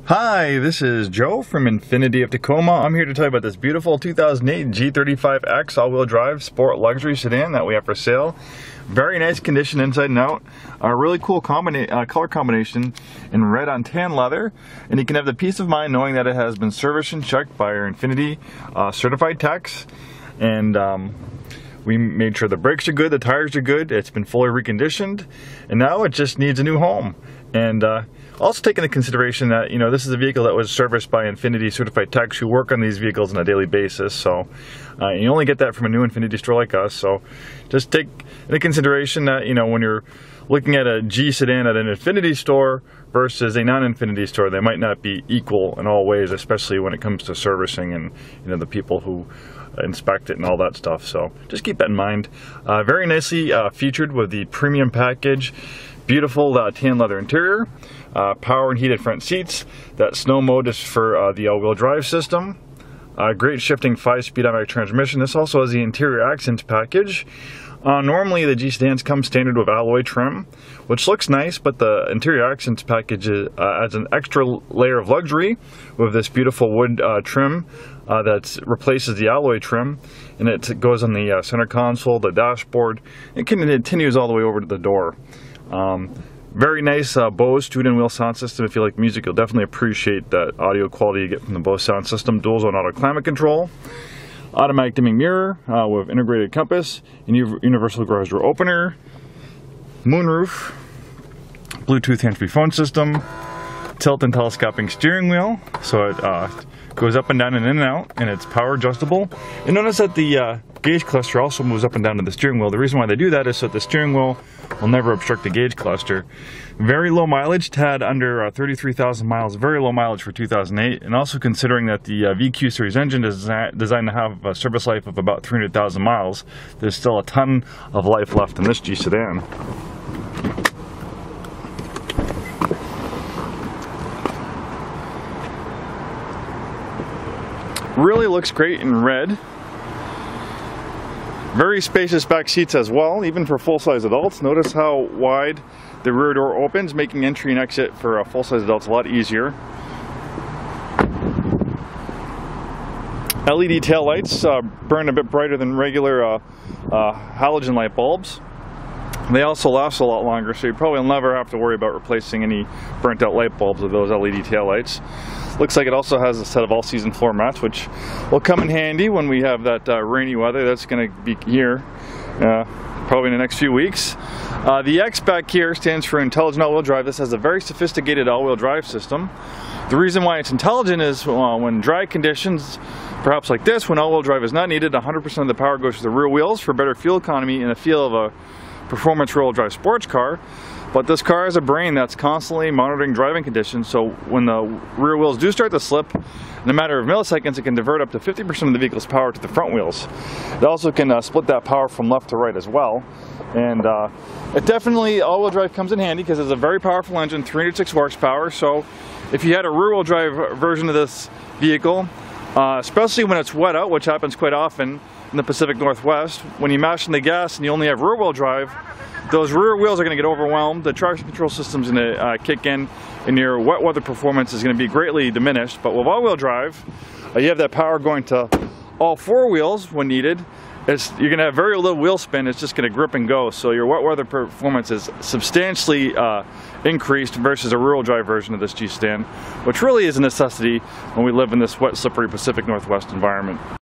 Hi, this is Joe from Infiniti of Tacoma. I'm here to tell you about this beautiful 2008 G35X all-wheel drive sport luxury sedan that we have for sale. Very nice condition inside and out. A really cool color combination in red on tan leather. And you can have the peace of mind knowing that it has been serviced and checked by our Infiniti certified techs. And we made sure the brakes are good, the tires are good, it's been fully reconditioned, and now it just needs a new home. And also take into consideration that, you know, this is a vehicle that was serviced by Infiniti certified techs who work on these vehicles on a daily basis. So you only get that from a new Infiniti store like us. So just take into consideration that, you know, when you're looking at a G sedan at an Infiniti store versus a non-Infiniti store, they might not be equal in all ways, especially when it comes to servicing and, you know, the people who inspect it and all that stuff. So just keep that in mind. Very nicely featured with the premium package. Beautiful tan leather interior, power and heated front seats. That snow mode is for the all-wheel drive system. Great shifting 5-speed automatic transmission. This also has the interior accents package. Normally the G sedans come standard with alloy trim, which looks nice, but the interior accents package adds an extra layer of luxury with this beautiful wood trim that replaces the alloy trim, and it goes on the center console, the dashboard. It continues all the way over to the door. Very nice Bose student wheel sound system. If you like music, you'll definitely appreciate that audio quality you get from the Bose sound system. Dual zone auto climate control, automatic dimming mirror with integrated compass, and universal garage door opener, moonroof, Bluetooth hands-free phone system, tilt and telescoping steering wheel, so it goes up and down and in and out, and it's power adjustable. And notice that the gauge cluster also moves up and down to the steering wheel. The reason why they do that is so that the steering wheel will never obstruct the gauge cluster. Very low mileage, tad under 33,000 miles, very low mileage for 2008, and also considering that the VQ series engine is designed to have a service life of about 300,000 miles, there's still a ton of life left in this G sedan. Really looks great in red. Very spacious back seats as well, even for full-size adults. Notice how wide the rear door opens, making entry and exit for full-size adults a lot easier. LED taillights burn a bit brighter than regular halogen light bulbs. They also last a lot longer, so you probably will never have to worry about replacing any burnt out light bulbs with those LED taillights. Looks like it also has a set of all-season floor mats, which will come in handy when we have that rainy weather that's going to be here probably in the next few weeks. The X back here stands for Intelligent All-Wheel Drive. This has a very sophisticated all-wheel drive system. The reason why it's intelligent is when dry conditions, perhaps like this, when all-wheel drive is not needed, 100% of the power goes to the rear wheels for better fuel economy and the feel of a performance rear-wheel drive sports car. But this car has a brain that's constantly monitoring driving conditions, so when the rear wheels do start to slip, in a matter of milliseconds, it can divert up to 50% of the vehicle's power to the front wheels. It also can split that power from left to right as well. And it definitely, all-wheel drive comes in handy because it's a very powerful engine, 306 horsepower. So if you had a rear-wheel drive version of this vehicle, especially when it's wet out, which happens quite often in the Pacific Northwest, when you mash in the gas and you only have rear-wheel drive, those rear wheels are going to get overwhelmed, the traction control system is going to kick in, and your wet weather performance is going to be greatly diminished. But with all-wheel drive, you have that power going to all four wheels when needed. You're going to have very little wheel spin, it's just going to grip and go. So your wet weather performance is substantially increased versus a rear-wheel drive version of this G sedan, which really is a necessity when we live in this wet, slippery Pacific Northwest environment.